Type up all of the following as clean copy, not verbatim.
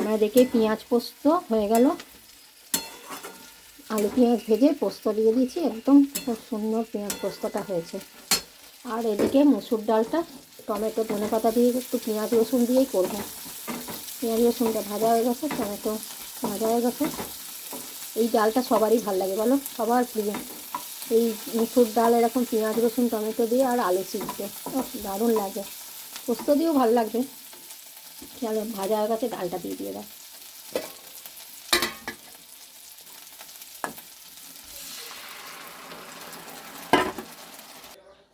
আমার দেখে পেঁয়াজ পোস্ত হয়ে গেল। আলু পেঁয়াজ ভেজে পোস্ত দিয়ে দিয়েছি, একদম খুব সুন্দর পেঁয়াজ পোস্তটা হয়েছে। আর এদিকে মুসুর ডালটা টমেটো ধনেপাতা দিয়ে একটু পেঁয়াজ রসুন দিয়েই করবো। পেঁয়াজ রসুনটা ভাজা হয়ে গেছে, টমেটো ভাজা হয়ে গেছে। এই ডালটা সবারই ভালো লাগে বলো, সবার প্রিয় এই মুসুর ডাল এরকম পেঁয়াজ রসুন টমেটো দিয়ে আর আলু সিদ্ধ, দারুণ লাগে। পোস্ত দিয়েও ভালো লাগবে। চলো ভাজা হয়ে গেছে, ডালটা দিয়ে দাও।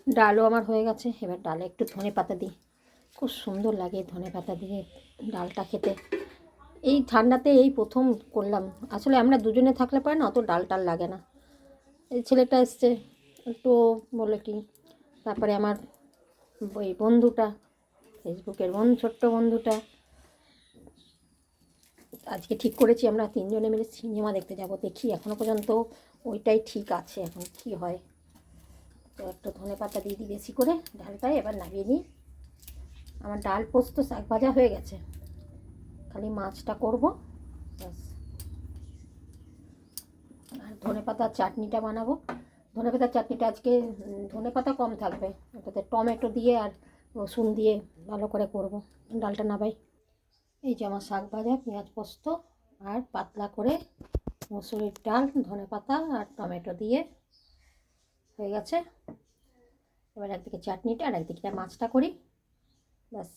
ডালও আমার হয়ে গেছে, এবার ডালে একটু ধনেপাতা দিই। খুব সুন্দর লাগে ধনেপাতা দিয়ে ডালটা খেতে। এই ঠান্ডাতে এই প্রথম করলাম। আসলে আমরা দুজনে থাকলে পরে না অত ডাল টাল লাগে না। এই ছেলেটা এসছে একটু বলে কি, তারপরে আমার ওই বন্ধুটা, ফেসবুকের ছোট্ট বন্ধুটা, আজকে ঠিক করেছি আমরা তিনজনে মিলে সিনেমা দেখতে যাব। দেখি এখনও পর্যন্ত ওইটাই ঠিক আছে, এখন কি হয়। তো একটু ধনেপাতা দিয়ে দিই বেশি করে ডালটায়, এবার নামিয়ে নিই। আমার ডাল পোস্ত শাক ভাজা হয়ে গেছে, খালি মাছটা করব ব্যাস। আর ধনেপাতার চাটনিটা বানাবো। ধনেপাতার চাটনিটা আজকে ধনেপাতা কম থাকবে, ওটাতে টমেটো দিয়ে আর রসুন দিয়ে ভালো করে করব। ডালটা নামাই। এই যে আমার শাক ভাজা পেঁয়াজ পোস্ত আর পাতলা করে মুসুরির ডাল ধনেপাতা আর টমেটো দিয়ে হয়ে গেছে। এবার একদিকে চাটনিটা আর একদিকে মাছটা করি, ব্যাস।